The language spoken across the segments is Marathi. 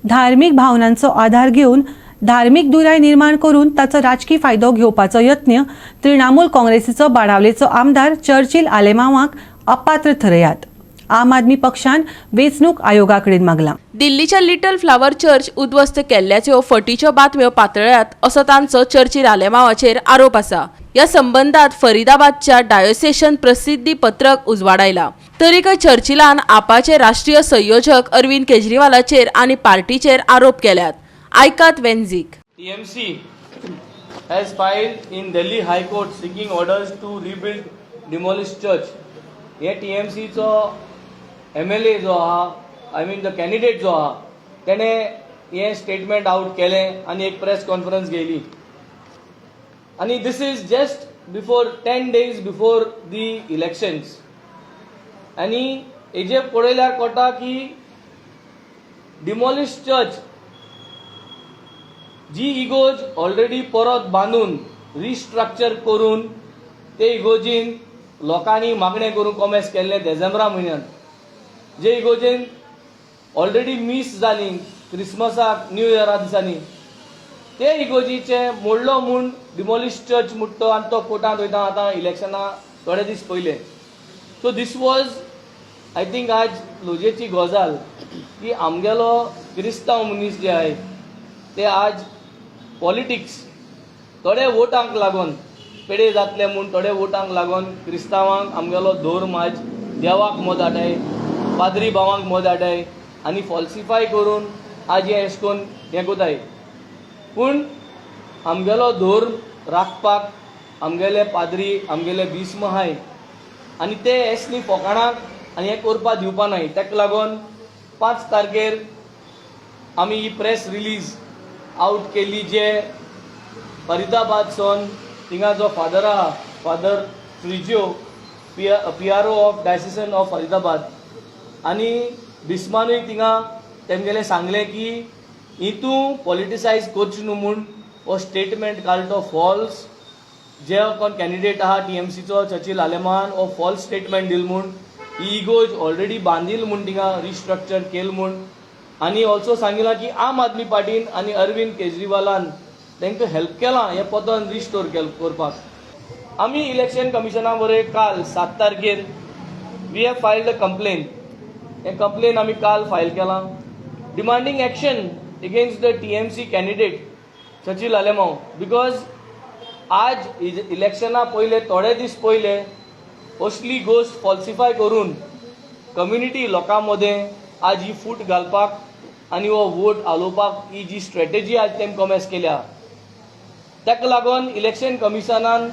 धार्मिक भावनांचो आधार घेऊन धार्मिक दुराय निर्माण करून ताचो राजकीय फायदो घेवपाचो यत्न तृणमूल काँग्रेसीचो बाडावलेचो आमदार चर्चिल आलेमावाक अपात्र ठरयात. आम आदमी पक्षान वेंचणूक आयोगाकडेन मागला. दिल्लीच्या लिटल फ्लावर चर्च उद्ध्वस्त केल्ल्याच्यो फटीच्यो बातम्यो पातळ्यात असो तांचो चर्चिल आलेमावाचेर आरोप आसा. या संबंधात फरीदाबादच्या डायोसेशन प्रसिद्धी पत्रक उजवाडायला. तरीकय चर्चिलान आपाचे राष्ट्रीय संयोजक अरविंद केजरीवालाचेर आणि पार्टीचेर आरोप केल्यात. आयकात वेंझीक. TMC has filed in Delhi High Court seeking orders to rebuild demolished church. हे TMC चो MLA जो आहा, द कॅन्डिडेट जो आहा, तेणे हे स्टेटमेंट आउट केलें आणि एक प्रेस कॉन्फरन्स घेयली. आणि this is just before 10 days before the elections. आणि हेजे पळयल्यार कळटा की डिमॉलिश चर्च जी इगोज ऑलरेडी परत बांदून रिस्ट्रक्चर करून ते इगोजीन लोकांनी मागणें करून कॉमेस केल्ले डिसेंबरा म्हयन्यात. जे इगोजेन ऑलरेडी मिस जाली क्रिसमसाक न्यू इयरा दिसांनी, ते इगोजीचे मोडलो म्हूण डिमॉलिश चर्च मुट्टो आनी तो कोर्टांत वयता आतां इलेक्शना थोडे दीस पयले. So this was I think आज लोजेची गजाल की आमगेलो क्रिस्तांव मनीस जे आहाय ते आज पॉलिटिक्स थोडे वोटांक लागून पेडे जातले म्हूण थोडे वोटांक लागून क्रिस्तांवांक आमगेलो धर्म आज देवाक मत आडाय, पाद्री भावांक मत आडाय आनी फॉल्सिफाय करून आज हे अशें करून हें कोताय. पूण आमगेलो धर्म राखपाक आमगेले पाद्री आमगेले भीस्म आहाय आनी ते एसली फोकाणाक आनी हें करपाक दिवपा नाय. ताका लागून 5 तारखेर आमी ही प्रेस रिलीज आउट केली जे फरीदाबाद सोन थिंगा जो फादर आहा, फादर फ्रिजिओ PRO of diocese of Faridabad, आनी बिस्मानूय थिंगा तेमगेले सांगले की हितू पॉलिटिसायज करची न्हू म्हूण हो स्टेटमेंट काडलो फॉल्स. जे कोण कॅन्डिडेट आहा TMCचो चर्चिल आलेमान हो फॉल्स स्टेटमेंट दिल म्हूण, ही इगोज ऑलरेडी बांदील म्हूण थिंगा रिस्ट्रक्चर केल म्हूण. आनी ऑल्सो सांगिलां की आम आदमी पार्टीन आनी अरविंद केजरीवालान तांकां हेल्प केलां हें पतन रिस्टोर करपाक. आमी इलेक्शन कमिशना बरें काल 7 तारखेर we have filed a complain. हें कंप्लेन आमी काल फायल केलां demanding action against the TMC candidate Churchill Alemao. Because आज इलेक्शना पयले थोडे दीस पयले असली गोश्ट फॉल्सिफाय करून कम्युनिटी लोकां मदें आज ही फूट घालपाक आनी हो वोट आलोवपाक ही जी स्ट्रॅटेजी आज तेम कॉमेस केल्या. ताका लागून इलेक्शन कमिशनान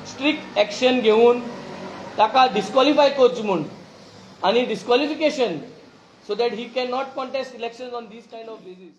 स्ट्रिक्ट एक्शन घेवन ताका डिस्क्वॉलिफाय करचें म्हूण आनी disqualification so that he can not contest election on this kind of basis.